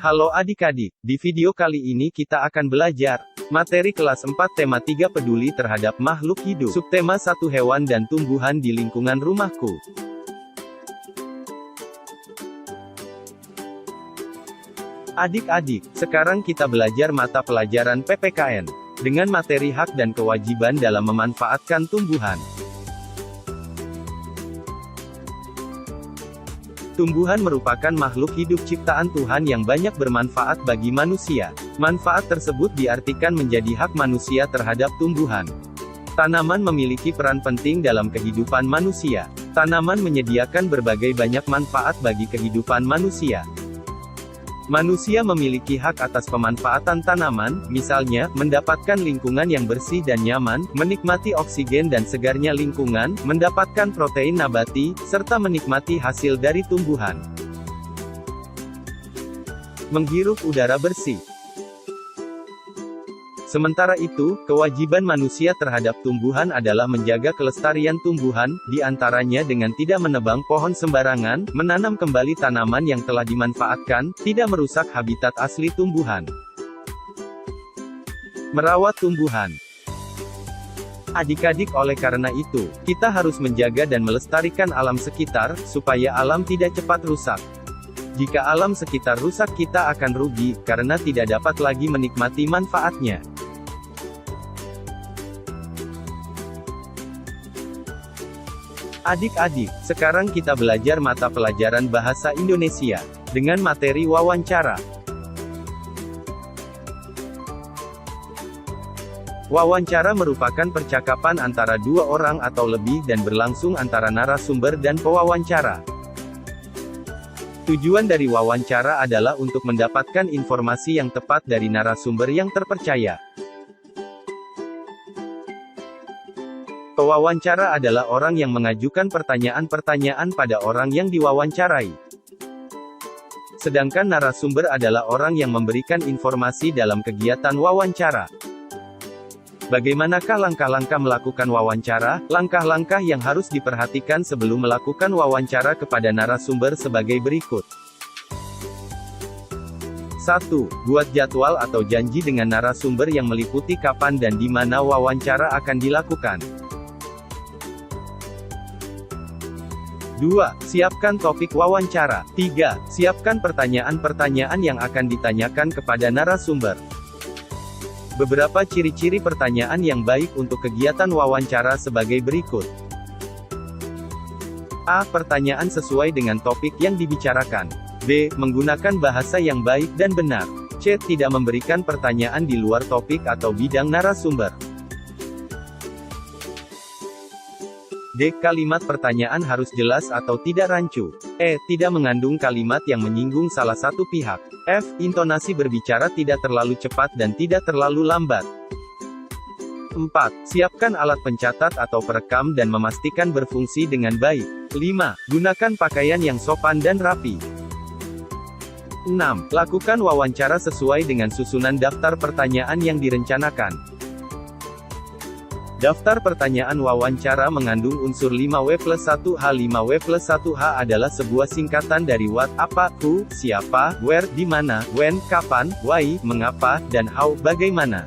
Halo adik-adik, di video kali ini kita akan belajar materi kelas 4 tema 3 peduli terhadap makhluk hidup. Subtema 1 hewan dan tumbuhan di lingkungan rumahku. Adik-adik, sekarang kita belajar mata pelajaran PPKN dengan materi hak dan kewajiban dalam memanfaatkan tumbuhan. Tumbuhan merupakan makhluk hidup ciptaan Tuhan yang banyak bermanfaat bagi manusia. Manfaat tersebut diartikan menjadi hak manusia terhadap tumbuhan. Tanaman memiliki peran penting dalam kehidupan manusia. Tanaman menyediakan berbagai banyak manfaat bagi kehidupan manusia. Manusia memiliki hak atas pemanfaatan tanaman, misalnya, mendapatkan lingkungan yang bersih dan nyaman, menikmati oksigen dan segarnya lingkungan, mendapatkan protein nabati, serta menikmati hasil dari tumbuhan. Menghirup udara bersih. Sementara itu, kewajiban manusia terhadap tumbuhan adalah menjaga kelestarian tumbuhan, di antaranya dengan tidak menebang pohon sembarangan, menanam kembali tanaman yang telah dimanfaatkan, tidak merusak habitat asli tumbuhan. Merawat tumbuhan. Adik-adik, oleh karena itu, kita harus menjaga dan melestarikan alam sekitar, supaya alam tidak cepat rusak. Jika alam sekitar rusak, kita akan rugi, karena tidak dapat lagi menikmati manfaatnya. Adik-adik, sekarang kita belajar mata pelajaran Bahasa Indonesia dengan materi wawancara. Wawancara merupakan percakapan antara dua orang atau lebih dan berlangsung antara narasumber dan pewawancara. Tujuan dari wawancara adalah untuk mendapatkan informasi yang tepat dari narasumber yang terpercaya. Pewawancara adalah orang yang mengajukan pertanyaan-pertanyaan pada orang yang diwawancarai. Sedangkan narasumber adalah orang yang memberikan informasi dalam kegiatan wawancara. Bagaimanakah langkah-langkah melakukan wawancara? Langkah-langkah yang harus diperhatikan sebelum melakukan wawancara kepada narasumber sebagai berikut. 1. Buat jadwal atau janji dengan narasumber yang meliputi kapan dan di mana wawancara akan dilakukan. 2. Siapkan topik wawancara. 3. Siapkan pertanyaan-pertanyaan yang akan ditanyakan kepada narasumber. Beberapa ciri-ciri pertanyaan yang baik untuk kegiatan wawancara sebagai berikut. A. Pertanyaan sesuai dengan topik yang dibicarakan. B. Menggunakan bahasa yang baik dan benar. C. Tidak memberikan pertanyaan di luar topik atau bidang narasumber. D. Kalimat pertanyaan harus jelas atau tidak rancu. E. Tidak mengandung kalimat yang menyinggung salah satu pihak. F. Intonasi berbicara tidak terlalu cepat dan tidak terlalu lambat. 4. Siapkan alat pencatat atau perekam dan memastikan berfungsi dengan baik. 5. Gunakan pakaian yang sopan dan rapi. 6. Lakukan wawancara sesuai dengan susunan daftar pertanyaan yang direncanakan. Daftar pertanyaan wawancara mengandung unsur 5W+1H. 5W+1H adalah sebuah singkatan dari what, apa, who, siapa, where, di mana, when, kapan, why, mengapa, dan how, bagaimana.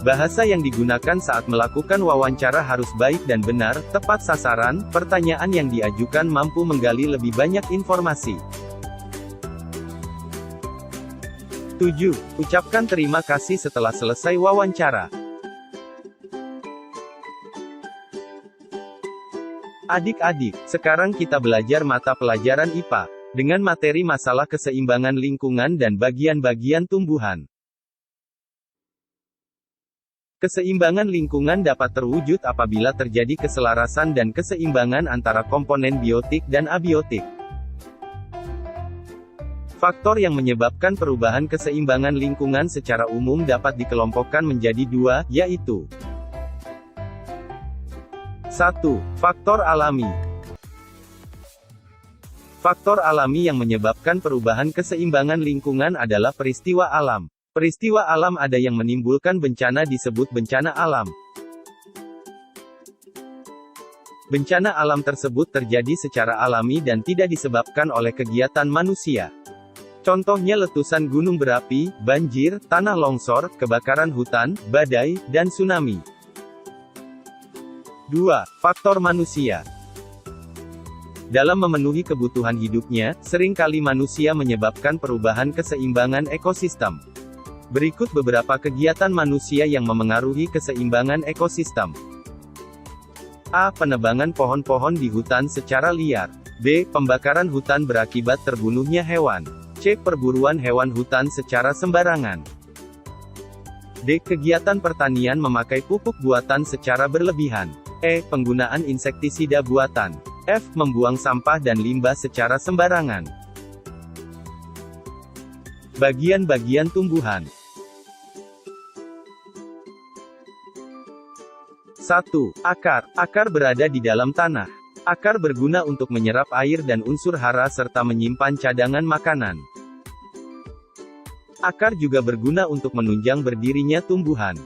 Bahasa yang digunakan saat melakukan wawancara harus baik dan benar, tepat sasaran, pertanyaan yang diajukan mampu menggali lebih banyak informasi. 7. Ucapkan terima kasih setelah selesai wawancara. Adik-adik, sekarang kita belajar mata pelajaran IPA dengan materi masalah keseimbangan lingkungan dan bagian-bagian tumbuhan. Keseimbangan lingkungan dapat terwujud apabila terjadi keselarasan dan keseimbangan antara komponen biotik dan abiotik. Faktor yang menyebabkan perubahan keseimbangan lingkungan secara umum dapat dikelompokkan menjadi dua, yaitu 1. Faktor alami. Faktor alami yang menyebabkan perubahan keseimbangan lingkungan adalah peristiwa alam. Peristiwa alam ada yang menimbulkan bencana disebut bencana alam. Bencana alam tersebut terjadi secara alami dan tidak disebabkan oleh kegiatan manusia. Contohnya letusan gunung berapi, banjir, tanah longsor, kebakaran hutan, badai, dan tsunami. 2. Faktor manusia. Dalam memenuhi kebutuhan hidupnya, seringkali manusia menyebabkan perubahan keseimbangan ekosistem. Berikut beberapa kegiatan manusia yang memengaruhi keseimbangan ekosistem. A. Penebangan pohon-pohon di hutan secara liar. B. Pembakaran hutan berakibat terbunuhnya hewan. C. Perburuan hewan hutan secara sembarangan. D. Kegiatan pertanian memakai pupuk buatan secara berlebihan. E. Penggunaan insektisida buatan. F. Membuang sampah dan limbah secara sembarangan. Bagian-bagian tumbuhan. 1. Akar. Akar berada di dalam tanah. Akar berguna untuk menyerap air dan unsur hara serta menyimpan cadangan makanan. Akar juga berguna untuk menunjang berdirinya tumbuhan.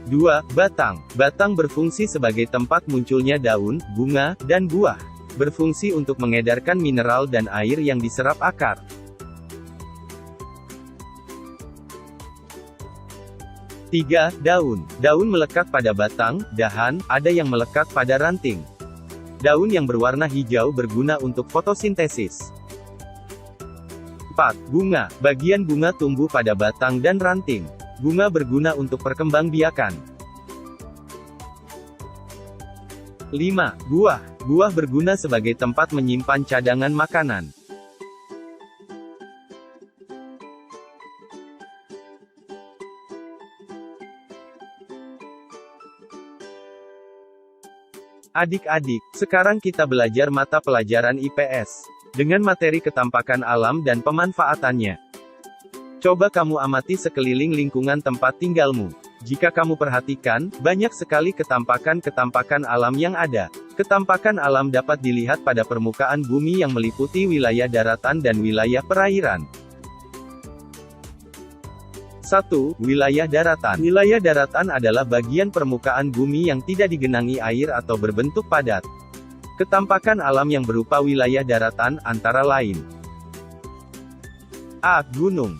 2. Batang. Batang berfungsi sebagai tempat munculnya daun, bunga, dan buah. Berfungsi untuk mengedarkan mineral dan air yang diserap akar. 3. Daun. Daun melekat pada batang, dahan, ada yang melekat pada ranting. Daun yang berwarna hijau berguna untuk fotosintesis. 4. Bunga. Bagian bunga tumbuh pada batang dan ranting. Bunga berguna untuk perkembangbiakan. 5. Buah. Buah berguna sebagai tempat menyimpan cadangan makanan. Adik-adik, sekarang kita belajar mata pelajaran IPS dengan materi ketampakan alam dan pemanfaatannya. Coba kamu amati sekeliling lingkungan tempat tinggalmu. Jika kamu perhatikan, banyak sekali ketampakan-ketampakan alam yang ada. Ketampakan alam dapat dilihat pada permukaan bumi yang meliputi wilayah daratan dan wilayah perairan. 1. Wilayah daratan. Wilayah daratan adalah bagian permukaan bumi yang tidak digenangi air atau berbentuk padat. Ketampakan alam yang berupa wilayah daratan, antara lain. A. Gunung.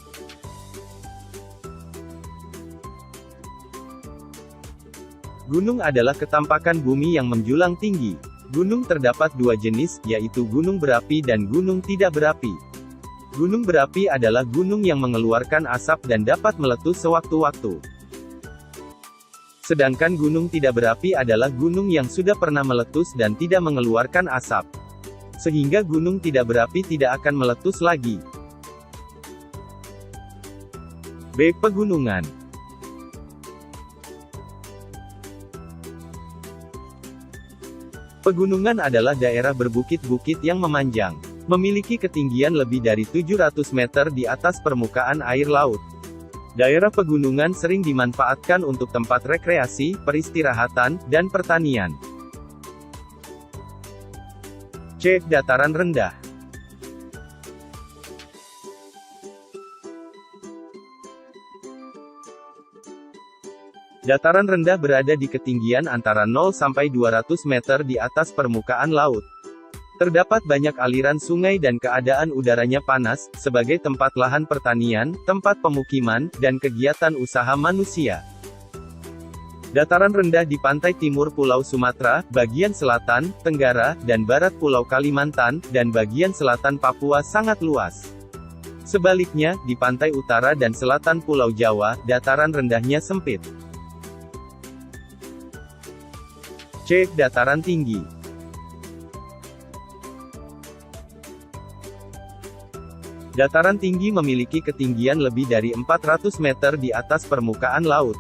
Gunung adalah ketampakan bumi yang menjulang tinggi. Gunung terdapat dua jenis, yaitu gunung berapi dan gunung tidak berapi. Gunung berapi adalah gunung yang mengeluarkan asap dan dapat meletus sewaktu-waktu. Sedangkan gunung tidak berapi adalah gunung yang sudah pernah meletus dan tidak mengeluarkan asap. Sehingga gunung tidak berapi tidak akan meletus lagi. B. Pegunungan. Pegunungan adalah daerah berbukit-bukit yang memanjang. Memiliki ketinggian lebih dari 700 meter di atas permukaan air laut. Daerah pegunungan sering dimanfaatkan untuk tempat rekreasi, peristirahatan, dan pertanian. C. Dataran rendah. Dataran rendah berada di ketinggian antara 0 sampai 200 meter di atas permukaan laut. Terdapat banyak aliran sungai dan keadaan udaranya panas, sebagai tempat lahan pertanian, tempat pemukiman, dan kegiatan usaha manusia. Dataran rendah di pantai timur Pulau Sumatera, bagian selatan, tenggara, dan barat Pulau Kalimantan, dan bagian selatan Papua sangat luas. Sebaliknya, di pantai utara dan selatan Pulau Jawa, dataran rendahnya sempit. C. Dataran tinggi. Dataran tinggi memiliki ketinggian lebih dari 400 meter di atas permukaan laut.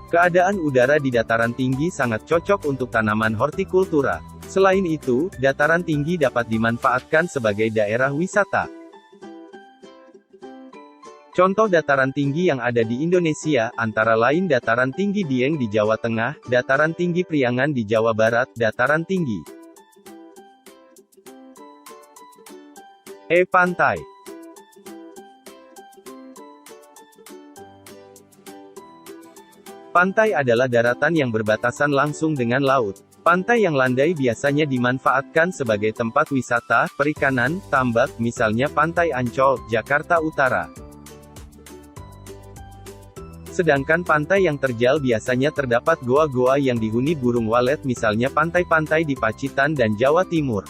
Keadaan udara di dataran tinggi sangat cocok untuk tanaman hortikultura. Selain itu, dataran tinggi dapat dimanfaatkan sebagai daerah wisata. Contoh dataran tinggi yang ada di Indonesia, antara lain Dataran Tinggi Dieng di Jawa Tengah, Dataran Tinggi Priangan di Jawa Barat, Dataran Tinggi Pantai. Pantai adalah daratan yang berbatasan langsung dengan laut. Pantai yang landai biasanya dimanfaatkan sebagai tempat wisata, perikanan, tambak, misalnya Pantai Ancol, Jakarta Utara. Sedangkan pantai yang terjal biasanya terdapat goa-goa yang dihuni burung walet, misalnya pantai-pantai di Pacitan dan Jawa Timur.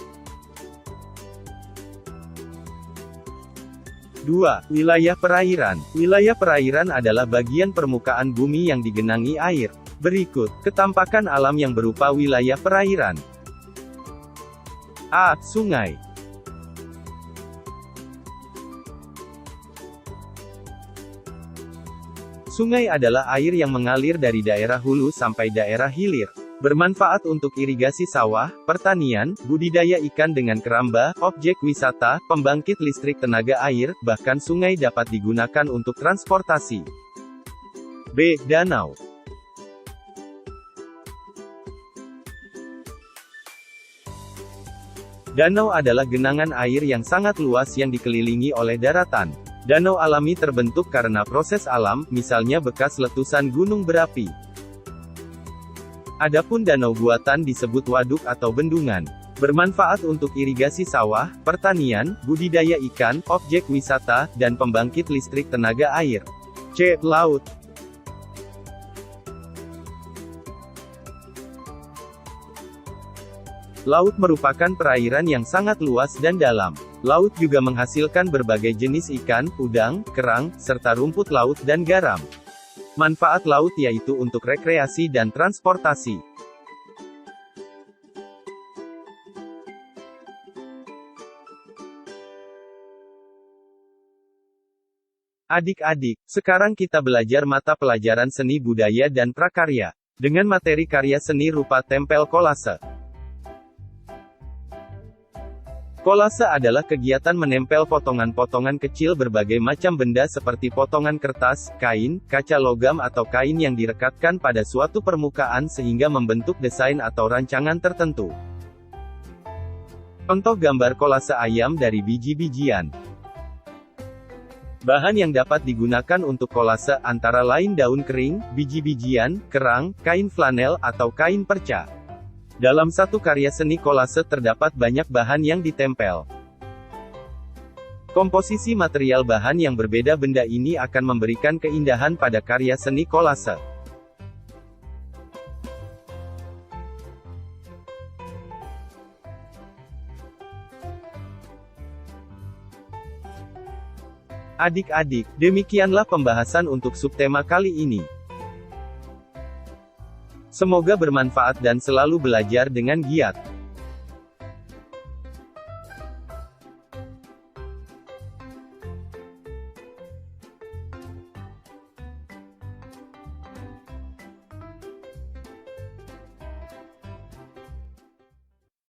2. Wilayah perairan. Wilayah perairan adalah bagian permukaan bumi yang digenangi air. Berikut, ketampakan alam yang berupa wilayah perairan. A. Sungai. Sungai adalah air yang mengalir dari daerah hulu sampai daerah hilir. Bermanfaat untuk irigasi sawah, pertanian, budidaya ikan dengan keramba, objek wisata, pembangkit listrik tenaga air, bahkan sungai dapat digunakan untuk transportasi. B. Danau. Danau adalah genangan air yang sangat luas yang dikelilingi oleh daratan. Danau alami terbentuk karena proses alam, misalnya bekas letusan gunung berapi. Adapun danau buatan disebut waduk atau bendungan. Bermanfaat untuk irigasi sawah, pertanian, budidaya ikan, objek wisata, dan pembangkit listrik tenaga air. C. Laut. Laut merupakan perairan yang sangat luas dan dalam. Laut juga menghasilkan berbagai jenis ikan, udang, kerang, serta rumput laut dan garam. Manfaat laut yaitu untuk rekreasi dan transportasi. Adik-adik, sekarang kita belajar mata pelajaran seni budaya dan prakarya, dengan materi karya seni rupa tempel kolase. Kolase adalah kegiatan menempel potongan-potongan kecil berbagai macam benda seperti potongan kertas, kain, kaca logam atau kain yang direkatkan pada suatu permukaan sehingga membentuk desain atau rancangan tertentu. Contoh gambar kolase ayam dari biji-bijian. Bahan yang dapat digunakan untuk kolase antara lain daun kering, biji-bijian, kerang, kain flanel, atau kain perca. Dalam satu karya seni kolase terdapat banyak bahan yang ditempel. Komposisi material bahan yang berbeda benda ini akan memberikan keindahan pada karya seni kolase. Adik-adik, demikianlah pembahasan untuk subtema kali ini. Semoga bermanfaat dan selalu belajar dengan giat.